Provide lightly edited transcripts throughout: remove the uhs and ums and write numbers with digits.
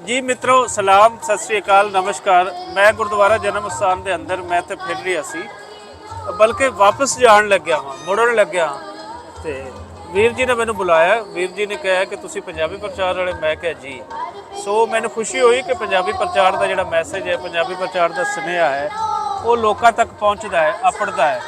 ਜੀ ਮਿੱਤਰੋ ਸਲਾਮ ਸਤਿ ਸ੍ਰੀ ਅਕਾਲ ਨਮਸਕਾਰ। ਮੈਂ ਗੁਰਦੁਆਰਾ ਜਨਮ ਅਸਥਾਨ ਦੇ ਅੰਦਰ ਮੈਂ ਤੇ ਫਿਰ ਰਿਹਾ ਸੀ, ਬਲਕਿ ਵਾਪਸ ਜਾਣ ਲੱਗਿਆ ਹਾਂ, ਮੁੜਨ ਲੱਗਿਆ ਹਾਂ ਤੇ ਵੀਰ ਜੀ ਨੇ ਮੈਨੂੰ ਬੁਲਾਇਆ। ਵੀਰ ਜੀ ਨੇ ਕਿਹਾ ਕਿ ਤੁਸੀਂ ਪੰਜਾਬੀ ਪ੍ਰਚਾਰ ਵਾਲੇ। ਮੈਂ ਕਿਹਾ ਜੀ। ਸੋ ਮੈਨੂੰ ਖੁਸ਼ੀ ਹੋਈ ਕਿ ਪੰਜਾਬੀ ਪ੍ਰਚਾਰ ਦਾ ਜਿਹੜਾ ਮੈਸੇਜ ਹੈ, ਪੰਜਾਬੀ ਪ੍ਰਚਾਰ ਦਾ ਸੁਨੇਹਾ ਹੈ, ਉਹ ਲੋਕਾਂ ਤੱਕ ਪਹੁੰਚਦਾ ਹੈ, ਅਪੜਦਾ ਹੈ।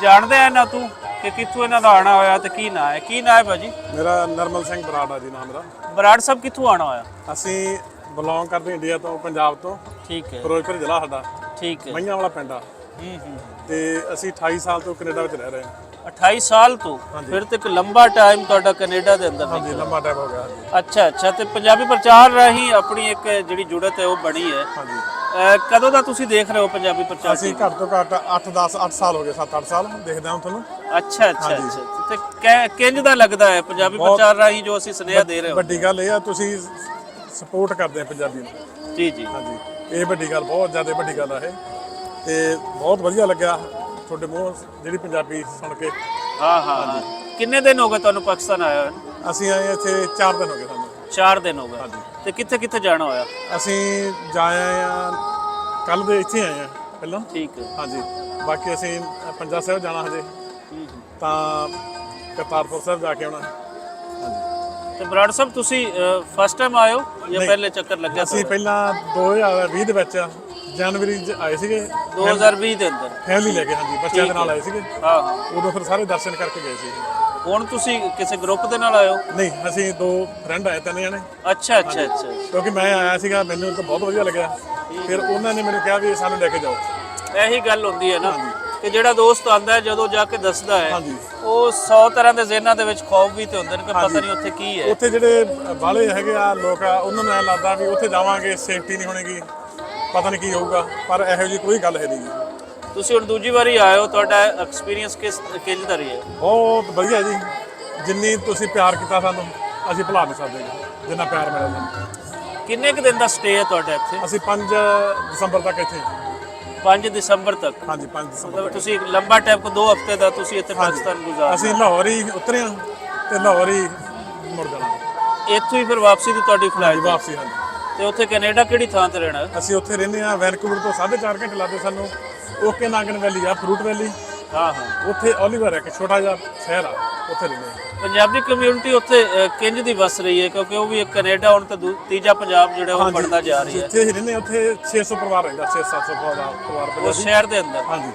ਜਾਣਦੇ ਆ ਨਾ ਤੂੰ ਕਿ ਕਿੱਥੋਂ ਇਹਨਾਂ ਦਾ ਆਉਣਾ ਹੋਇਆ ਤੇ ਕੀ ਨਾਂ ਹੈ? ਕੀ ਨਾਂ ਹੈ ਭਾਜੀ? ਮੇਰਾ ਨਰਮਲ ਸਿੰਘ ਬਰਾੜ ਆ ਜੀ ਨਾਮ ਮੇਰਾ। ਬਰਾੜ ਸਾਹਿਬ ਕਿੱਥੋਂ ਆਉਣਾ ਹੋਇਆ? ਅਸੀਂ ਬਿਲੋਂਗ ਕਰਦੇ ਇੰਡੀਆ ਤੋਂ, ਪੰਜਾਬ ਤੋਂ। ਠੀਕ ਹੈ, ਫਿਰੋਜ਼ਪੁਰ ਜ਼ਿਲ੍ਹਾ ਸਾਡਾ, ਠੀਕ ਹੈ। ਮਈਆਂ ਵਾਲਾ ਪਿੰਡ ਆ। ਤੇ ਅਸੀਂ 28 ਸਾਲ ਤੋਂ ਕੈਨੇਡਾ ਵਿੱਚ ਰਹਿ ਰਹੇ ਹਾਂ। 28 ਸਾਲ ਤੋਂ? ਫਿਰ ਤੇ ਇੱਕ ਲੰਬਾ ਟਾਈਮ ਤੁਹਾਡਾ ਕੈਨੇਡਾ ਦੇ ਅੰਦਰ ਹਾਂਜੀ, ਲੰਬਾ ਟਾਈਮ ਹੋ ਗਿਆ ਜੀ। ਅੱਛਾ ਅੱਛਾ। ਤੇ ਪੰਜਾਬੀ ਪ੍ਰਚਾਰ ਰਾਹੀਂ ਆਪਣੀ ਇੱਕ ਜਿਹੜੀ ਜੁੜਤ ਹੈ ਉਹ ਬਣੀ ਹੈ। ਹਾਂਜੀ। ਕਦੋਂ ਦਾ ਤੁਸੀਂ ਦੇਖ ਰਹੇ ਹੋ ਪੰਜਾਬੀ ਪ੍ਰਚਾਰ? ਅਸੀਂ ਘੱਟ ਤੋਂ ਘੱਟ 8 ਸਾਲ ਹੋ ਗਏ, 7-8 ਸਾਲ ਦੇਖਦੇ ਹਾਂ ਤੁਹਾਨੂੰ। ਅੱਛਾ ਅੱਛਾ ਅੱਛਾ। ਤੇ ਕਿੰਜ ਦਾ ਲੱਗਦਾ ਹੈ ਪੰਜਾਬੀ ਪ੍ਰਚਾਰ ਰਾਹੀਂ ਜੋ ਅਸੀਂ ਸੁਨੇਹਾ ਦੇ ਰਹੇ ਹਾਂ? ਵੱਡੀ ਗੱਲ ਇਹ ਆ, ਤੁਸੀਂ ਸਪੋਰਟ ਕਰਦੇ ਆ ਪੰਜਾਬੀ ਨੂੰ। ਜੀ ਜੀ। ਹਾਂਜੀ, ਇਹ ਵੱਡੀ ਗੱਲ, ਬਹੁਤ ਜ਼ਿਆਦਾ ਵੱਡੀ ਗੱਲ ਆ ਇਹ। ਤੇ ਬਹੁਤ ਵਧੀਆ ਲੱਗਿਆ ਤੁਹਾਡੇ ਮੂੰਹ ਜਿਹੜੀ ਪੰਜਾਬੀ ਸੁਣ ਕੇ। ਹਾਂ ਹਾਂ। ਕਿੰਨੇ ਦਿਨ ਹੋ ਗਏ ਤੁਹਾਨੂੰ ਪਾਕਿਸਤਾਨ ਆਇਆ? ਅਸੀਂ ਆਏ ਇੱਥੇ 4 ਦਿਨ ਹੋ ਗਏ ਸਾਨੂੰ। 4 ਦਿਨ ਹੋ ਗਏ। ਤੇ ਕਿੱਥੇ ਕਿੱਥੇ ਜਾਣਾ ਹੋਇਆ? ਅਸੀਂ ਜਾ ਆਏ ਆ, ਕੱਲ ਦੇ ਇੱਥੇ ਆਏ ਆ ਪਹਿਲਾਂ। ਠੀਕ ਹੈ। ਹਾਂਜੀ, ਬਾਕੀ ਅਸੀਂ ਪੰਜਾ ਸਾਹਿਬ ਜਾਣਾ ਹਜੇ, ਤਾਂ ਕਰਤਾਰਪੁਰ ਸਾਹਿਬ ਜਾ ਕੇ ਆਉਣਾ। ਤੇ ਬਰਾੜ ਸਾਹਿਬ ਤੁਸੀਂ ਫਸਟ ਟਾਈਮ ਆਏ ਹੋ ਜਾਂ ਪਹਿਲੇ ਚੱਕਰ ਲੱਗਿਆ? ਅਸੀਂ ਪਹਿਲਾਂ 2020 ਦੇ ਵਿੱਚ ਜਨਵਰੀ 'ਚ ਆਏ ਸੀਗੇ। 2020 ਦੇ ਅੰਦਰ ਫੈਮਿਲੀ ਲੈ ਕੇ। ਹਾਂਜੀ, ਬੱਚਿਆਂ ਦੇ ਨਾਲ ਆਏ ਸੀਗੇ। ਹਾਂ। ਉਦੋਂ ਫਿਰ ਸਾਰੇ ਦਰਸ਼ਨ ਕਰਕੇ ਗਏ ਸੀ। ਹੁਣ ਤੁਸੀਂ ਕਿਸੇ ਗਰੁੱਪ ਦੇ ਨਾਲ ਆਏ ਹੋ? ਨਹੀਂ, ਅਸੀਂ 2 ਫਰੈਂਡ ਆਏ, 3 ਜਣੇ। ਅੱਛਾ ਅੱਛਾ ਅੱਛਾ। ਕਿਉਂਕਿ ਮੈਂ ਆਇਆ ਸੀਗਾ, ਮੈਨੂੰ ਤਾਂ ਬਹੁਤ ਵਧੀਆ ਲੱਗਿਆ। ਫਿਰ ਉਹਨਾਂ ਨੇ ਮੈਨੂੰ ਕਿਹਾ ਵੀ ਸਾਨੂੰ ਲੈ ਕੇ ਜਾਓ। ਇਹੀ ਗੱਲ ਹੁੰਦੀ ਹੈ ਨਾ ਕਿ ਜਿਹੜਾ ਦੋਸਤ ਆਂਦਾ ਹੈ, ਜਦੋਂ ਜਾ ਕੇ ਦੱਸਦਾ ਹੈ, ਹਾਂਜੀ, ਉਹ 100 ਤਰ੍ਹਾਂ ਦੇ ਜ਼ਿਹਨਾਂ ਦੇ ਵਿੱਚ ਖੌਫ ਵੀ ਤੇ ਹੁੰਦੇ ਨੇ ਕਿ ਪਤਾ ਨਹੀਂ ਉੱਥੇ ਕੀ ਹੈ। ਉੱਥੇ ਜਿਹੜੇ ਬਾਹਲੇ ਹੈਗੇ ਆ ਲੋਕ ਆ, ਉਹਨਾਂ ਨੂੰ ਐਂ ਲੱਗਦਾ ਵੀ ਉੱਥੇ ਜਾਵਾਂਗੇ ਸੇਫਟੀ ਨਹੀਂ ਹੋਣੇਗੀ, ਪਤਾ ਨਹੀਂ ਕੀ ਹੋਊਗਾ। ਪਰ ਇਹੋ ਜਿਹੀ ਕੋਈ ਗੱਲ ਹੈ ਨਹੀਂ ਜੀ। ਤੁਸੀਂ ਹੁਣ ਦੂਜੀ ਵਾਰੀ ਆਏ ਹੋ, ਤੁਹਾਡਾ ਐਕਸਪੀਰੀਅੰਸ ਕਿੰਝ ਦਾ ਰਿਹਾ? ਬਹੁਤ ਵਧੀਆ ਜੀ। ਜਿੰਨੀ ਤੁਸੀਂ ਪਿਆਰ ਕੀਤਾ ਸਾਨੂੰ, ਅਸੀਂ ਭੁਲਾ ਨਹੀਂ ਸਕਦੇ ਜੀ, ਜਿੰਨਾ ਪਿਆਰ ਮਿਲਿਆ ਸਾਨੂੰ। ਕਿੰਨੇ ਕੁ ਦਿਨ ਦਾ ਸਟੇ ਹੈ ਤੁਹਾਡਾ ਇੱਥੇ? ਅਸੀਂ 5 ਦਸੰਬਰ ਤੱਕ ਇੱਥੇ। 5 ਦਸੰਬਰ ਤੱਕ? ਹਾਂਜੀ, 5 ਦਸੰਬਰ ਮਤਲਬ ਤੱਕ। ਤੁਸੀਂ ਲੰਬਾ ਟਾਈਮ ਕੋ 2 ਹਫ਼ਤੇ ਦਾ ਤੁਸੀਂ ਇੱਥੇ ਪਾਕਿਸਤਾਨ ਗੁਜ਼ਾਰ? ਅਸੀਂ ਲਾਹੌਰ ਹੀ ਉਤਰੇ ਹਾਂ ਤੇ ਲਾਹੌਰ ਹੀ ਮੁੜ ਜਾਣਾ। ਇੱਥੋਂ ਹੀ ਫਿਰ ਵਾਪਸੀ ਦੀ ਤੁਹਾਡੀ ਫਲਾਈਟ? ਵਾਪਸੀ। ਹਾਂਜੀ। ਤੇ ਉੱਥੇ ਕੈਨੇਡਾ ਕਿਹੜੀ ਥਾਂ ਤੇ ਰਹਿਣਾ? ਅਸੀਂ ਉੱਥੇ ਰਹਿੰਦੇ ਹਾਂ, ਵੈਨਕੂਵਰ ਤੋਂ 4.5 ਘੰਟੇ ਲੱਗਦੇ ਸਾਨੂੰ। ਓਕੇ ਨਾਗਨ ਵੈਲੀ ਆ, ਫਰੂਟ ਵੈਲੀ। ਹਾਂ ਹਾਂ। ਉੱਥੇ ਓਲੀਵਰ ਹੈ, ਇੱਕ ਛੋਟਾ ਜਿਹਾ ਸ਼ਹਿਰ ਆ, ਉੱਥੇ ਰਹਿੰਦੇ ਹਾਂ। ਪੰਜਾਬੀ ਕਮਿਊਨਿਟੀ ਉੱਥੇ ਕਿੰਝ ਦੀ ਵਸ ਰਹੀ ਹੈ? ਕਿਉਂਕਿ ਉਹ ਵੀ ਇੱਕ ਕੈਨੇਡਾ ਹੁਣ ਤਾਂ ਤੀਜਾ ਪੰਜਾਬ ਜਿਹੜਾ ਉਹ ਬਣਦਾ ਜਾ ਰਹੀ ਹੈ। ਜਿੱਥੇ ਅਸੀਂ ਰਹਿੰਦੇ ਉੱਥੇ 600 ਪਰਿਵਾਰ ਰਹਿੰਦਾ, 600-700 ਪਰਿਵਾਰ ਉਹ ਪੰਜਾਬੀ। ਸ਼ਹਿਰ ਦੇ ਅੰਦਰ? ਹਾਂਜੀ।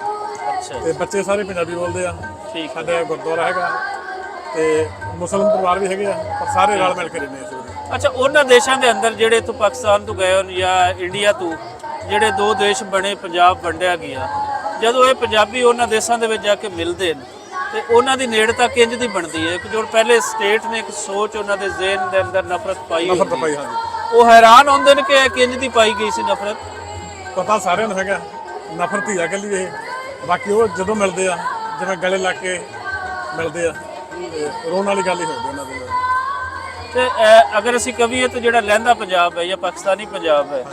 ਅੱਛਾ। ਤੇ ਬੱਚੇ ਸਾਰੇ ਪੰਜਾਬੀ ਬੋਲਦੇ ਆ। ਠੀਕ। ਸਾਡੇ ਗੁਰਦੁਆਰਾ ਹੈਗਾ ਤੇ ਮੁਸਲਮਾਨ ਪਰਿਵਾਰ ਵੀ ਹੈਗੇ ਆ, ਪਰ ਸਾਰੇ ਰਲ ਮਿਲ ਕੇ ਰਹਿੰਦੇ ਆ। ਅੱਛਾ, ਉਹਨਾਂ ਦੇਸ਼ਾਂ ਦੇ ਅੰਦਰ ਜਿਹੜੇ ਤੋਂ ਪਾਕਿਸਤਾਨ ਤੋਂ ਗਏ ਹੋਣ ਜਾਂ ਇੰਡੀਆ ਤੋਂ, ਜਿਹੜੇ 2 ਦੇਸ਼ ਬਣੇ, ਪੰਜਾਬ ਵੰਡਿਆ ਗਿਆ, ਜਦੋਂ ਇਹ ਪੰਜਾਬੀ ਉਹਨਾਂ ਦੇਸ਼ਾਂ ਦੇ ਵਿੱਚ ਜਾ ਕੇ ਮਿਲਦੇ ਨੇ ਤੇ ਉਹਨਾਂ ਦੀ ਨੇੜਤਾ ਕਿੰਝ ਦੀ ਬਣਦੀ ਹੈ? ਕਿ ਜੋ ਪਹਿਲੇ ਸਟੇਟ ਨੇ ਇੱਕ ਸੋਚ ਉਹਨਾਂ ਦੇ ਜ਼ਿਹਨ ਦੇ ਅੰਦਰ ਨਫ਼ਰਤ ਪਾਈ ਹੋਈ, ਹਾਂਜੀ। ਉਹ ਹੈਰਾਨ ਹੁੰਦੇ ਨੇ ਕਿ ਇਹ ਕਿੰਝ ਦੀ ਪਾਈ ਗਈ ਸੀ ਨਫ਼ਰਤ? ਪਤਾ ਸਾਰਿਆਂ ਨੂੰ ਹੈਗਾ, ਨਫ਼ਰਤ ਹੀ ਆ ਇਕੱਲੀ ਇਹ। ਬਾਕੀ ਉਹ ਜਦੋਂ ਮਿਲਦੇ ਆ, ਜਿਵੇਂ ਗਲੇ ਲੱਗ ਕੇ ਮਿਲਦੇ ਆ, ਰੋਣ ਵਾਲੀ ਗੱਲ ਹੀ ਹੁੰਦੀ ਉਹਨਾਂ ਦੇ ਨਾਲ। ਤੇ ਅਗਰ ਅਸੀਂ ਕਹੀਏ ਤਾਂ ਜਿਹੜਾ ਲਹਿੰਦਾ ਪੰਜਾਬ ਹੈ ਜਾਂ ਪਾਕਿਸਤਾਨੀ ਪੰਜਾਬ ਹੈ,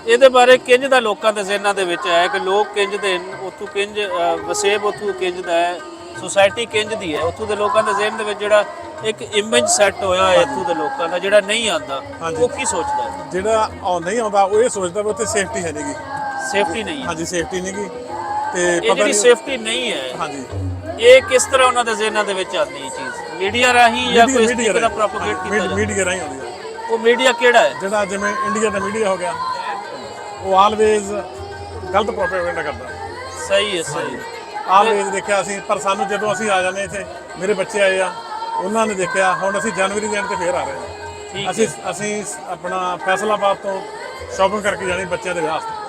ਇਹਦੇ ਬਾਰੇ ਕਿੰਝ ਦਾ ਲੋਕਾਂ ਦੇ ਜ਼ਿਹਨਾਂ ਦੇ ਵਿੱਚ ਹੈ ਕਿ ਲੋਕ ਕਿੰਝ ਦੇ ਉੱਥੋਂ ਕਿੰਝ ਵਸੇਬ ਉੱਥੋਂ ਕਿੰਝ ਦਾ ਹੈ, ਸੁਸਾਇਟੀ ਕਿੰਝ ਦੀ ਹੈ? ਉੱਥੋਂ ਦੇ ਲੋਕਾਂ ਦੇ ਜ਼ਿਹਨ ਦੇ ਵਿੱਚ ਜਿਹੜਾ ਇੱਕ ਇਮੇਜ ਸੈੱਟ ਹੋਇਆ ਹੈ ਇੱਥੋਂ ਦੇ ਲੋਕਾਂ ਦਾ, ਜਿਹੜਾ ਨਹੀਂ ਆਉਂਦਾ, ਉਹ ਕੀ ਸੋਚਦਾ ਹੈ? ਜਿਹੜਾ ਨਹੀਂ ਆਉਂਦਾ ਉਹ ਇਹ ਸੋਚਦਾ ਵੀ ਉੱਥੇ ਸੇਫਟੀ ਹੈ ਨਹੀਂਗੀ। ਸੇਫਟੀ ਨਹੀਂ ਹੈ? ਹਾਂਜੀ, ਸੇਫਟੀ ਨਹੀਂਗੀ। ਤੇ ਇਹ ਜਿਹੜੀ ਸੇਫਟੀ ਨਹੀਂ ਹੈ, ਹਾਂਜੀ, ਇਹ ਕਿਸ ਤਰ੍ਹਾਂ ਉਹਨਾਂ ਦੇ ਜ਼ਿਹਨਾਂ ਦੇ ਵਿੱਚ ਆਉਂਦੀ ਹੈ ਚੀਜ਼? ਮੀਡੀਆ ਰਾਹੀਂ ਜਾਂ ਕੋਈ ਇਸ ਤਰੀਕੇ ਦਾ ਪ੍ਰੋਪਗੇਟ ਕੀਤਾ ਜਾਂਦਾ? ਮੀਡੀਆ ਰਾਹੀਂ ਆਉਂਦੀ ਹੈ। ਉਹ ਮੀਡੀਆ ਕਿਹੜਾ ਹੈ? ਜਿਹੜਾ ਜਿਵੇਂ ਇੰਡੀਆ ਦਾ ਮੀਡੀਆ ਹੋ ਗਿਆ, ਉਹ ਆਲਵੇਜ਼ ਗਲਤ ਪ੍ਰੋਪਗੈਂਡਾ ਕਰਦਾ। ਸਹੀ ਹੈ, ਸਹੀ। ਆਲਵੇਜ਼ ਦੇਖਿਆ ਅਸੀਂ, ਪਰ ਸਾਨੂੰ ਜਦੋਂ ਅਸੀਂ ਆ ਜਾਂਦੇ ਇੱਥੇ, ਮੇਰੇ ਬੱਚੇ ਆਏ ਆ, ਉਹਨਾਂ ਨੇ ਦੇਖਿਆ। ਹੁਣ ਅਸੀਂ ਜਨਵਰੀ ਦੇ ਐਂਡ ਤੇ ਫੇਰ ਆ ਰਹੇ ਹਾਂ। ਅਸੀਂ ਆਪਣਾ ਫੈਸਲਾਬਾਦ ਤੋਂ ਸ਼ਾਪਿੰਗ ਕਰਕੇ ਜਾਣੀ ਬੱਚਿਆਂ ਦੇ ਵਿਆਹ ਵਾਸਤੇ।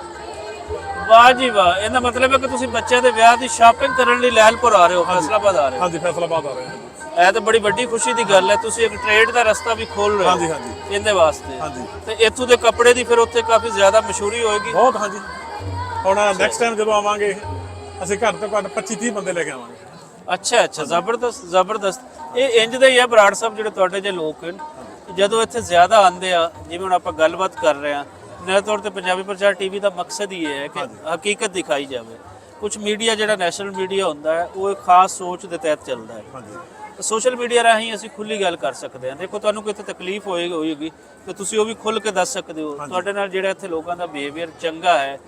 ਵਾਹ ਜੀ ਵਾਹ। ਇਹਦਾ ਮਤਲਬ ਹੈ ਕਿ ਤੁਸੀਂ ਬੱਚਿਆਂ ਦੇ ਵਿਆਹ ਦੀ ਸ਼ਾਪਿੰਗ ਕਰਨ ਲਈ ਲੈਲਪੁਰ ਆ ਰਹੇ ਹੋ, ਫੈਸਲਾਬਾਦ ਆ ਰਹੇ ਹੋ? ਹਾਂਜੀ, ਫੈਸਲਾਬਾਦ ਆ ਰਹੇ ਹਾਂ। ਇਹ ਤਾਂ ਬੜੀ ਵੱਡੀ ਖੁਸ਼ੀ ਦੀ ਗੱਲ ਹੈ, ਤੁਸੀਂ ਇੱਕ ਟ੍ਰੇਡ ਦਾ ਰਸਤਾ ਵੀ ਖੋਲ ਰਹੇ ਹੋ। ਹਾਂਜੀ ਹਾਂਜੀ, ਇਹਦੇ ਵਾਸਤੇ। ਹਾਂਜੀ। ਤੇ ਇੱਥੋਂ ਦੇ ਕੱਪੜੇ ਦੀ ਫਿਰ ਉੱਥੇ ਕਾਫੀ ਜ਼ਿਆਦਾ ਮਸ਼ਹੂਰੀ ਹੋਏਗੀ? ਬਹੁਤ। ਹਾਂਜੀ, ਹੁਣ ਨੈਕਸਟ ਟਾਈਮ ਜਦੋਂ ਆਵਾਂਗੇ ਅਸੀਂ ਘੱਟ ਤੋਂ ਘੱਟ 25-30 ਬੰਦੇ ਲੈ ਕੇ ਆਵਾਂਗੇ। ਅੱਛਾ ਅੱਛਾ, ਜ਼ਬਰਦਸਤ ਜ਼ਬਰਦਸਤ। ਇਹ ਇੰਜ ਦੇ ਹੀ ਆ ਬਰਾੜ ਸਾਹਿਬ, ਜਿਹੜੇ ਤੁਹਾਡੇ ਜੇ ਲੋਕ ਹਨ, ਜਦੋਂ ਇੱਥੇ ਜ਼ਿਆਦਾ ਆਉਂਦੇ ਆ, ਜਿਵੇਂ ਹੁਣ ਆਪਾਂ ਗੱਲਬਾਤ ਕਰ ਰਹੇ ਹਾਂ, ਨਿਹਤ ਤੌਰ ਤੇ ਪੰਜਾਬੀ ਪ੍ਰਚਾਰ ਟੀਵੀ ਦਾ ਮਕਸਦ ਹੀ ਹੈ ਕਿ ਹਕੀਕਤ ਦਿਖਾਈ ਜਾਵੇ। ਕੁਝ ਮੀਡੀਆ ਜਿਹੜਾ ਨੈਸ਼ਨਲ ਮੀਡੀਆ ਹੁੰਦਾ ਹੈ, ਉਹ ਇੱਕ ਖਾਸ ਸੋਚ ਦੇ ਤਹਿਤ ਚੱਲਦਾ ਹੈ। ਸੋਸ਼ਲ ਮੀਡੀਆ ਰਾਹੀਂ ਅਸੀਂ ਖੁੱਲੀ ਗੱਲ ਕਰ ਸਕਦੇ ਹਾਂ। ਦੇਖੋ ਤੁਹਾਨੂੰ ਕੋਈ ਤਕਲੀਫ ਹੋਏਗੀ ਤੇ ਤੁਸੀਂ ਉਹ ਵੀ ਖੁੱਲ ਕੇ ਦੱਸ ਸਕਦੇ ਹੋ। ਤੁਹਾਡੇ ਨਾਲ ਜਿਹੜਾ ਇੱਥੇ ਲੋਕਾਂ ਦਾ ਬਿਹੇਵੀਅਰ ਚੰਗਾ ਹੈ,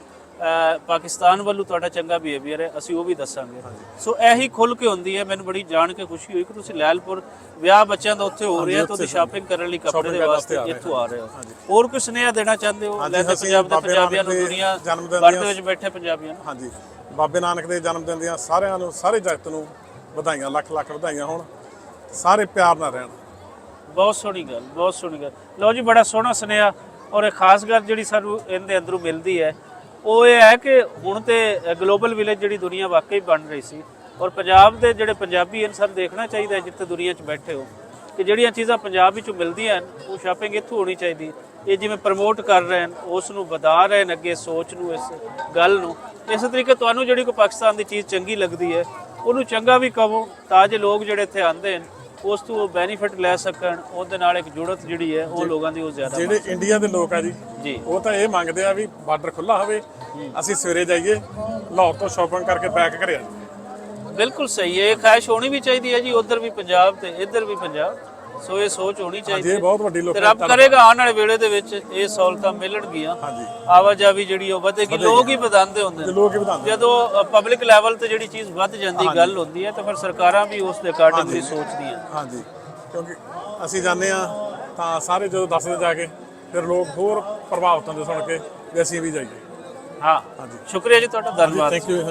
ਪਾਕਿਸਤਾਨ ਵੱਲੋਂ ਤੁਹਾਡਾ ਚੰਗਾ ਬਿਹੇਵੀਅਰ ਹੈ, ਅਸੀਂ ਉਹ ਵੀ ਦੱਸਾਂਗੇ। ਸੋ ਇਹੀ ਖੁੱਲ ਕੇ ਹੁੰਦੀ ਹੈ। ਮੈਨੂੰ ਬੜੀ ਜਾਣ ਕੇ ਖੁਸ਼ੀ ਹੋਈ ਕਿ ਤੁਸੀਂ ਲੈਲਪੁਰ ਵਿਆਹ ਬੱਚਿਆਂ ਦਾ ਉੱਥੇ ਹੋ ਰਿਹਾ, ਤੁਸੀਂ ਸ਼ਾਪਿੰਗ ਕਰਨ ਲਈ ਕੱਪੜੇ ਦੇ ਵਾਸਤੇ ਇੱਥੋਂ ਆ ਰਹੇ ਹੋ। ਹੋਰ ਕੋਈ ਸੁਨੇਹਾ ਦੇਣਾ ਚਾਹੁੰਦੇ ਹੋ ਲੈਂਦੇ ਪੰਜਾਬ ਦੇ ਪੰਜਾਬੀਆਂ ਨੂੰ, ਦੁਨੀਆ ਭਰ ਦੇ ਵਿੱਚ ਬੈਠੇ ਪੰਜਾਬੀਆਂ ਨੂੰ? ਹਾਂਜੀ, ਬਾਬੇ ਨਾਨਕ ਦੇ ਜਨਮ ਦਿਨ ਦੀਆਂ ਸਾਰਿਆਂ ਨੂੰ, ਸਾਰੇ ਜਗਤ ਨੂੰ ਵਧਾਈਆਂ, ਲੱਖ ਲੱਖ ਵਧਾਈਆਂ ਹੋਣ। ਸਾਰੇ ਪਿਆਰ ਨਾਲ ਰਹਿਣ। ਬਹੁਤ ਸੋਹਣੀ ਗੱਲ, ਬਹੁਤ ਸੋਹਣੀ ਗੱਲ। ਲਓ ਜੀ, ਬੜਾ ਸੋਹਣਾ ਸੁਨੇਹਾ। ਔਰ ਇਹ ਖਾਸ ਗੱਲ ਜਿਹੜੀ ਸਾਨੂੰ ਇਹਦੇ ਅੰਦਰੋਂ ਮਿਲਦੀ ਹੈ ਉਹ ਇਹ ਹੈ ਕਿ ਹੁਣ ਤੇ ਗਲੋਬਲ ਵਿਲੇਜ ਜਿਹੜੀ ਦੁਨੀਆ ਵਾਕਈ ਬਣ ਰਹੀ ਸੀ, ਔਰ ਪੰਜਾਬ ਦੇ ਜਿਹੜੇ ਪੰਜਾਬੀ ਹਨ ਸਾਨੂੰ ਦੇਖਣਾ ਚਾਹੀਦਾ ਜਿੱਥੇ ਦੁਨੀਆ 'ਚ ਬੈਠੇ ਹੋ ਕਿ ਜਿਹੜੀਆਂ ਚੀਜ਼ਾਂ ਪੰਜਾਬ ਵਿੱਚੋਂ ਮਿਲਦੀਆਂ ਹਨ ਉਹ ਸ਼ਾਪਿੰਗ ਇੱਥੋਂ ਹੋਣੀ ਚਾਹੀਦੀ। ਇਹ ਜਿਵੇਂ ਪ੍ਰਮੋਟ ਕਰ ਰਹੇ ਹਨ, ਉਸ ਨੂੰ ਵਧਾ ਰਹੇ ਨੇ ਅੱਗੇ, ਸੋਚ ਨੂੰ, ਇਸ ਗੱਲ ਨੂੰ। ਇਸੇ ਤਰੀਕੇ ਤੁਹਾਨੂੰ ਜਿਹੜੀ ਕੋਈ ਪਾਕਿਸਤਾਨ ਦੀ ਚੀਜ਼ ਚੰਗੀ ਲੱਗਦੀ ਹੈ ਉਹਨੂੰ ਚੰਗਾ ਵੀ ਕਹੋ, ਤਾਂ ਜੇ ਲੋਕ ਜਿਹੜੇ ਇੱਥੇ ਆਉਂਦੇ ਹਨ ਉਸ ਤੋਂ ਉਹ ਬੈਨੀਫਿਟ ਲੈ ਸਕਣ। ਉਹਦੇ ਨਾਲ ਇੱਕ ਜੁੜਤ ਜਿਹੜੀ ਹੈ ਉਹ ਲੋਕਾਂ ਦੀ ਉਹ ਜ਼ਿਆਦਾ। ਜਿਹੜੇ ਇੰਡੀਆ ਦੇ ਲੋਕ ਆ ਜੀ, ਉਹ ਤਾਂ ਇਹ ਮੰਗਦੇ ਆ ਵੀ ਬਾਰਡਰ ਖੁੱਲਾ ਹੋਵੇ, ਅਸੀਂ ਸਵੇਰੇ ਜਾਈਏ ਲਾਹੌਰ ਤੋਂ ਸ਼ਾਪਿੰਗ ਕਰਕੇ ਬੈਕ ਘਰੇ ਆ ਜਾਈਏ। ਬਿਲਕੁਲ ਸਹੀ ਹੈ, ਇਹ ਖਾਹਿਸ਼ ਹੋਣੀ ਵੀ ਚਾਹੀਦੀ ਹੈ ਜੀ। ਉਧਰ ਵੀ ਪੰਜਾਬ ਤੇ ਇੱਧਰ ਵੀ ਪੰਜਾਬ, ਸੋ ਇਹ ਸੋਚ ਹੋਣੀ ਚਾਹੀਦੀ ਹੈ। ਬਹੁਤ ਵੱਡੀ ਲੋਕ ਤੇ ਰੱਬ ਕਰੇਗਾ ਆਉਣ ਵਾਲੇ ਵੇਲੇ ਦੇ ਵਿੱਚ ਇਹ ਸਹੂਲਤਾਂ ਮਿਲਣਗੀਆਂ, ਆਵਾਜਾਈ ਜਿਹੜੀ ਉਹ ਵਧੇਗੀ। ਲੋਕ ਹੀ ਵਧਾਉਂਦੇ ਹੁੰਦੇ ਨੇ। ਜਦੋਂ ਪਬਲਿਕ ਲੈਵਲ ਤੇ ਜਿਹੜੀ ਚੀਜ਼ ਵੱਧ ਜਾਂਦੀ ਗੱਲ ਹੁੰਦੀ ਹੈ ਤਾਂ ਫਿਰ ਸਰਕਾਰਾਂ ਵੀ ਉਸ ਦੇ ਅਕਾਰਡਿੰਗਲੀ ਸੋਚਦੀਆਂ। ਹਾਂਜੀ, ਕਿਉਂਕਿ ਅਸੀਂ ਜਾਂਦੇ ਆ ਤਾਂ ਸਾਰੇ ਜਦੋਂ ਦੱਸਦੇ ਜਾ ਕੇ ਫਿਰ ਲੋਕ ਹੋਰ ਪ੍ਰਭਾਵਿਤ ਹੁੰਦੇ ਸੁਣ ਕੇ ਵੀ ਅਸੀਂ ਵੀ ਜਾਈਏ। ਹਾਂ, ਸ਼ੁਕਰੀਆ ਜੀ ਤੁਹਾਡਾ, ਧੰਨਵਾਦ। Thank you.